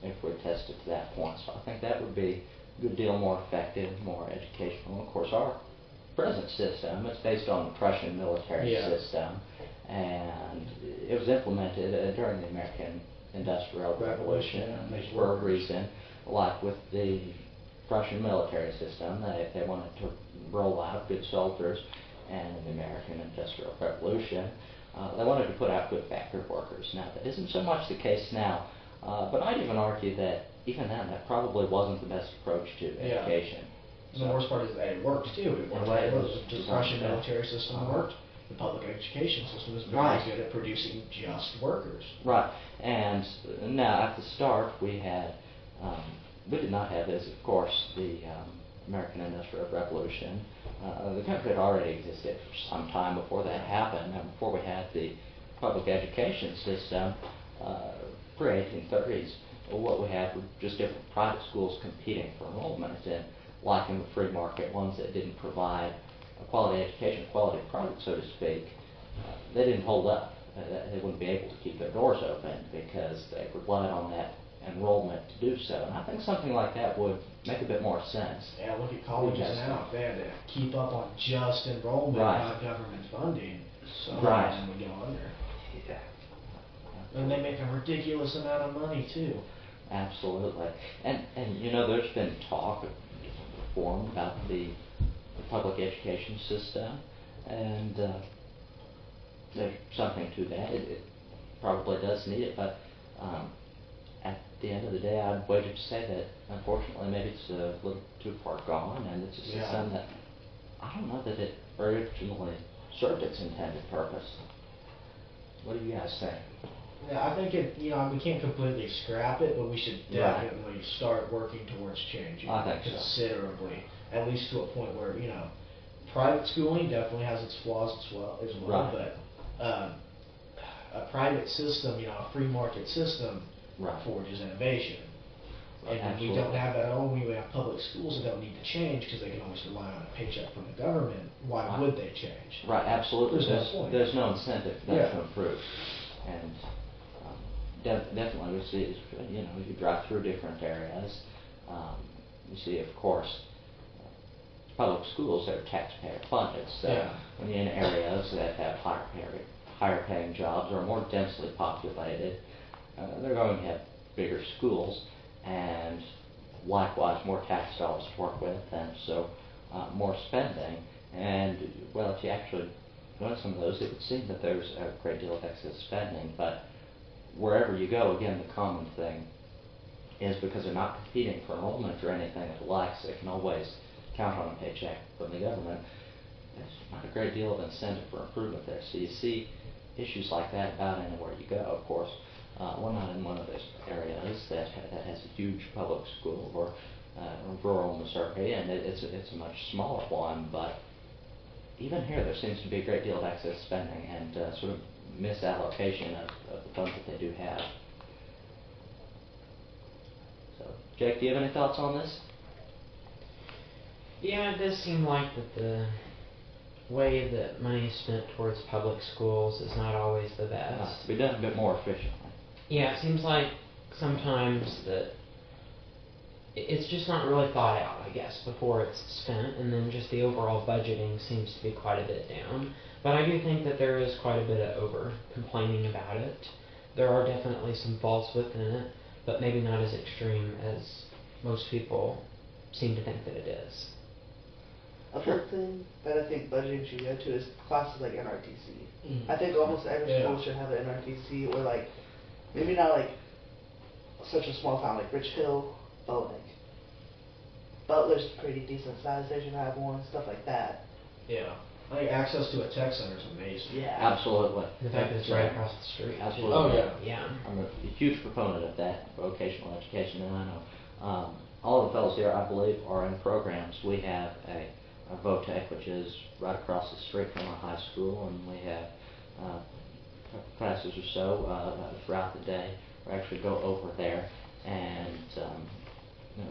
if we tested to that point. So I think that would be a good deal more effective, more educational. Of course, our present system, it's based on the Prussian military system, and it was implemented during the American Industrial Revolution for a reason. Like with the Prussian military system, they wanted to roll out good soldiers, and in the American Industrial Revolution, they wanted to put out good factory workers. Now, that isn't so much the case now, but I'd even argue that even then, that probably wasn't the best approach to education. And the worst part is that it worked too. It worked. The Prussian military system worked. The public education system is very good at producing just workers. Right. And now at the start we had, we did not have this, of course, the American Industrial Revolution. The country had already existed for some time before that happened, and before we had the public education system, pre-1830s, what we had were just different private schools competing for enrollment, and like in the free market, ones that didn't provide a quality education, quality product, so to speak, they didn't hold up. They wouldn't be able to keep their doors open because they relied on that enrollment to do so. And I think something like that would make a bit more sense. Yeah, look at colleges now. If they had to keep up on just enrollment, not government funding, some of them would go under. Yeah. And they make a ridiculous amount of money too. Absolutely. And you know, there's been talk of reform about the public education system, and there's something to that. It probably does need it, but at the end of the day, I'd wager to say that unfortunately maybe it's a little too far gone, and it's a system that I don't know that it originally served its intended purpose. What do you guys think? Yeah, I think we can't completely scrap it, but we should Right. definitely start working towards changing I it think so. considerably, at least to a point where, private schooling definitely has its flaws as well, Right. but a private system, a free market system Right. forges innovation. And Absolutely. we don't have that at all when we have public schools that don't need to change because they can always rely on a paycheck from the government. Why Right. would they change? Right, absolutely. There's no point. There's no incentive for that Yeah. to improve. And definitely we see, you drive through different areas, you see, of course, public schools are taxpayer funded. So Yeah. when you're in areas that have higher paying jobs or more densely populated, they're going to have bigger schools and likewise more tax dollars to work with, and so more spending. And well, if you actually go to some of those, it would seem that there's a great deal of excess spending. But wherever you go, again, the common thing is because they're not competing for enrollment or anything of the like, so they can always count on a paycheck from the government. There's not a great deal of incentive for improvement there. So you see issues like that about anywhere you go, of course. We're not in one of those areas that has a huge public school or rural Missouri, and it's a much smaller one, but even here there seems to be a great deal of excess spending and sort of misallocation of the funds that they do have. So, Jake, do you have any thoughts on this? Yeah, it does seem like that the way that money is spent towards public schools is not always the best. To be done a bit more efficiently. Yeah, it seems like sometimes that it's just not really thought out, I guess, before it's spent, and then just the overall budgeting seems to be quite a bit down. But I do think that there is quite a bit of over-complaining about it. There are definitely some faults within it, but maybe not as extreme as most people seem to think that it is. A big thing that I think budgeting should go to is classes like NRTC. Mhm. I think almost every Yeah. school should have an NRTC, or like, maybe not like such a small town like Rich Hill, but like Butler's pretty decent size, they should have one, stuff like that. Yeah. I think access to a tech center is amazing. Yeah. Absolutely. The fact that it's right across the street. too. Absolutely. Oh, yeah. Yeah. I'm a huge proponent of that, vocational education, and I know all the fellows here, I believe, are in programs. We have a VOTEC, which is right across the street from our high school, and we have classes or so throughout the day. We actually go over there, and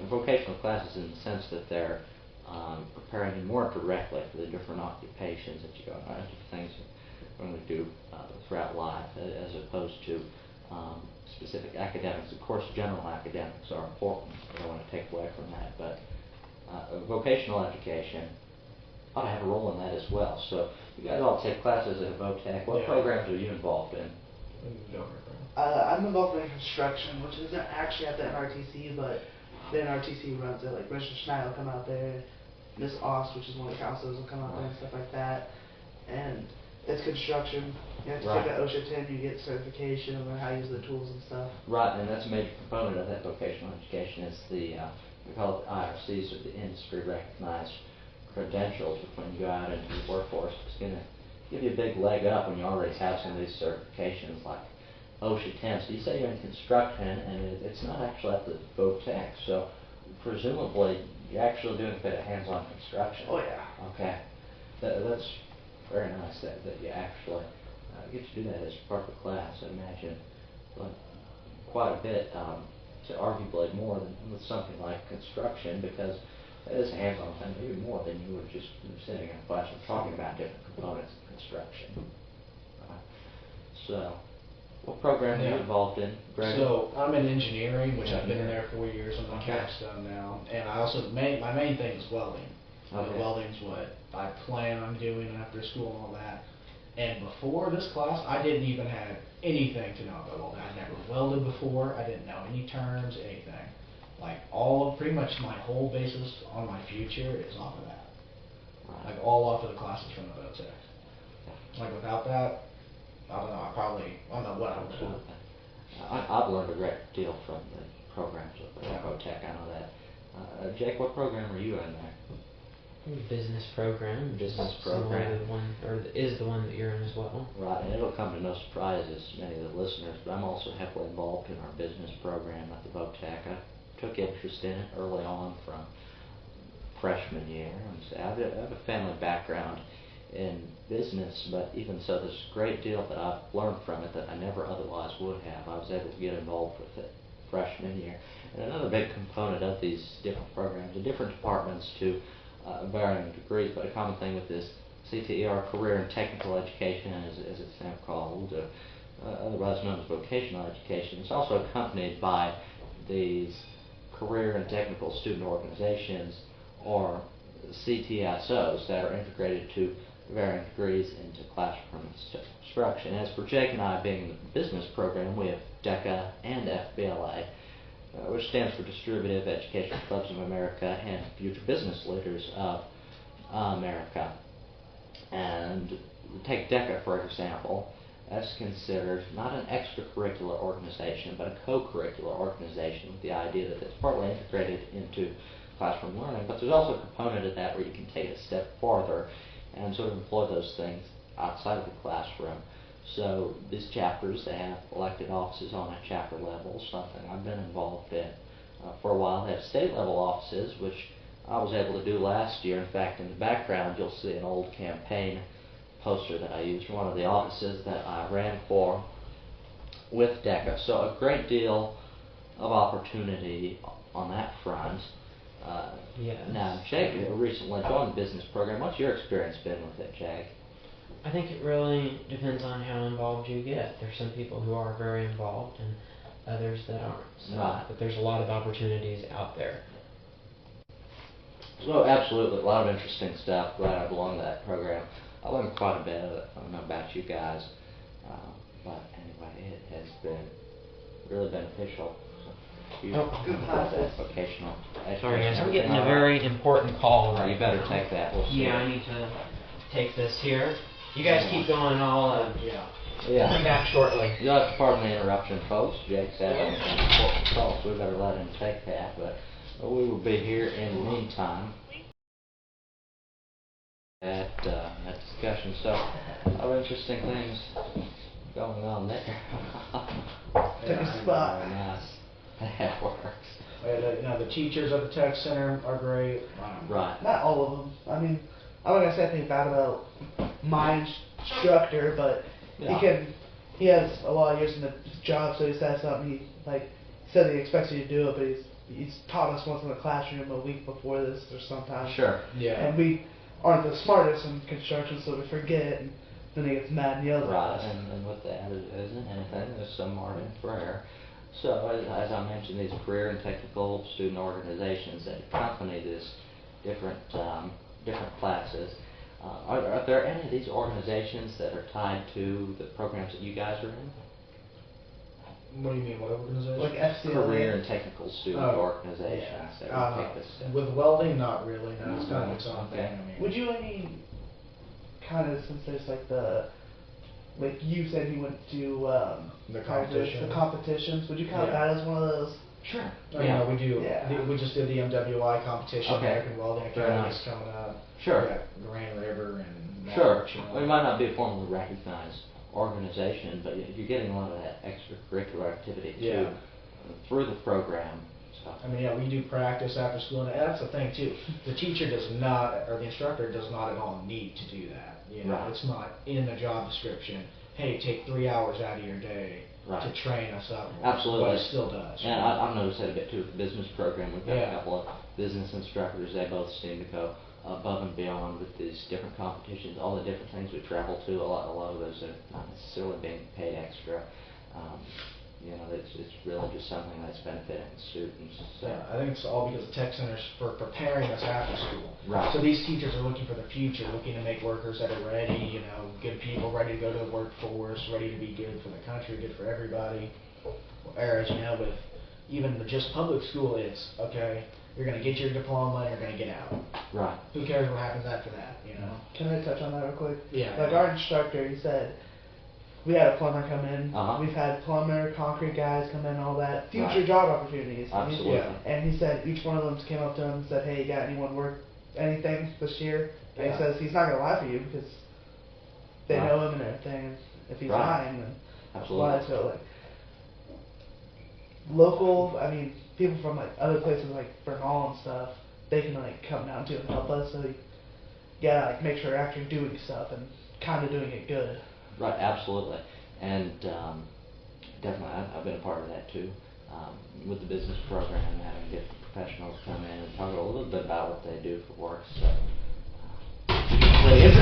vocational classes in the sense that they're preparing you more directly for the different occupations that you go into, things that we're going to do throughout life, as opposed to specific academics. Of course, general academics are important. I don't want to take away from that, but vocational education ought to have a role in that as well. So you guys all take classes at VOTEC. What Yeah. programs are you involved in? I'm involved in construction, which isn't actually at the NRTC, but the NRTC runs it. Like Mr. Schneider will come out there, Miss Ost, which is one of the counselors, will come out there and stuff like that. And it's construction. You have to Right. take an OSHA 10, you get certification, learn how to use the tools and stuff. Right, and that's a major component of that vocational education is the, we call it IRCs, or the industry recognized credentials, which when you go out into the workforce, it's going to give you a big leg up when you already have some of these certifications like OSHA 10. So you say you're in construction, and it's not actually at the VOTEC, so presumably you're actually doing a bit of hands-on construction. Oh yeah. Okay. That's very nice that you actually get to do that as part of the class. I imagine quite a bit, to arguably more than with something like construction, because it is hands-on thing, maybe more than you would just sitting in a classroom talking about different components of construction. So, what program are you Yeah. involved in, Brayden? So I'm in engineering, which I've been in Engineering. there 4 years. I'm Okay. capstone now, and I also my main thing is welding. Okay. Welding's what I plan on doing after school and all that. And before this class, I didn't even have anything to know about welding. I'd never welded before. I didn't know any terms, anything. Like pretty much my whole basis on my future is off of that. Right. Like all off of the classes from the boat tech. Like without that, I don't know. I don't know what I would do. I've learned a great deal from the programs of Tech. I know that. Jake, what program are you in there? Business program. Business Similar program. to the one, or is the one that you're in as well. Right, and it'll come to no surprises to many of the listeners, but I'm also heavily involved in our business program at the Votech. I took interest in it early on from freshman year. I have a family background in business, but even so, there's a great deal that I've learned from it that I never otherwise would have. I was able to get involved with it freshman year. And another big component of these different programs, the different departments to varying degrees, but a common thing with this CTER, Career and Technical Education, as it's now called, otherwise known as vocational education, it's also accompanied by these career and technical student organizations, or CTSOs, that are integrated to varying degrees into classroom instruction. As for Jake and I being in the business program, we have DECA and FBLA, which stands for Distributive Education Clubs of America and Future Business Leaders of America. And take DECA, for example. That's considered not an extracurricular organization, but a co-curricular organization, with the idea that it's partly integrated into classroom learning, but there's also a component of that where you can take it a step farther and sort of employ those things outside of the classroom. So these chapters, they have elected offices on a chapter level, something I've been involved in for a while. They have state level offices, which I was able to do last year. In fact, in the background, you'll see an old campaign poster that I used from one of the offices that I ran for with DECA. So a great deal of opportunity on that front. Yes. Now, Jake recently joined the business program. What's your experience been with it, Jake? I think it really depends on how involved you get. There's some people who are very involved and others that aren't. So, Right. But there's a lot of opportunities out there. So absolutely, a lot of interesting stuff. Glad I belong to that program. I learned quite a bit of it. I don't know about you guys, but anyway, it has been really beneficial. So, Good classes. vocational Sorry guys, I'm getting All a right. very important call. All right, you better take that. We'll see. Yeah, I need to take this here. You guys keep going and I'll come back shortly. You'll have to pardon the interruption, folks. Jake's having an important call, so we better let him take that. But we will be here in the meantime at that discussion. So, a lot of interesting things going on there. Took a spot. Very nice. That works. The teachers at the tech center are great. Right. Not all of them. I mean, I'm not gonna say anything bad about my instructor, but Yeah. he has a lot of years in the job, so he said something. He said he expects you to do it, but he's taught us once in the classroom a week before this or sometimes. Sure. Yeah. And we aren't the smartest in construction, so we forget, and then he gets mad and yells at Right, us. and with that, it isn't anything. There's some art in prayer. So, as I mentioned, these career and technical student organizations that accompany these different classes. Are there any of these organizations that are tied to the programs that you guys are in? What do you mean, what organization? Like FCLA. Career and technical student organizations that would take this step. With welding, not really. No, it's kind of its own Okay. thing. I mean, Would you since there's like you said you went to The competition. the competitions, would you count Yeah. that as one of those? Sure. we do. Yeah. We just did the MWI competition. Okay. American Welding Very Academy nice. is coming up. Sure. We got Grand River and Sure. March, you know. Well, it might not be a formally recognized organization, but you're getting a lot of that extracurricular activity too Yeah. through the program. So. I mean, we do practice after school, and that's the thing too. The teacher does not, or the instructor does not at all need to do that. You know, Right. it's not in the job description. Hey, take 3 hours out of your day Right. to train us up. Absolutely. But it still does. And I've noticed that a bit too with the business program. We've got Yeah. a couple of business instructors. They both seem to go above and beyond with these different competitions, all the different things we travel to. A lot of those are not necessarily being paid extra. it's really just something that's benefiting students. So. Yeah, I think it's all because of tech centers for preparing us after school. Right. So these teachers are looking for the future, looking to make workers that are ready, good people ready to go to the workforce, ready to be good for the country, good for everybody. Whereas, with even just public school, it's, okay, you're going to get your diploma and you're going to get out. Right. Who cares what happens after that, Can I touch on that real quick? Yeah. Like our instructor, he said, we had a plumber come in. Uh-huh. We've had plumber, concrete guys come in, all that. Future Right. job opportunities. Absolutely. Yeah. And he said each one of them came up to him and said, hey, you got anyone work anything this year? And Yeah. he says he's not going to lie for you because they Right. know him and everything. And if he's Right. lying, then Absolutely. lie. So, like, local, people from, like, other places like Bernal and stuff, they can, like, come down too and help us. So, you gotta, like, make sure you're actually doing stuff and kind of doing it good. Right, absolutely. And definitely, I've been a part of that too. With the business program, having different professionals come in and talk a little bit about what they do for work. So, usually it's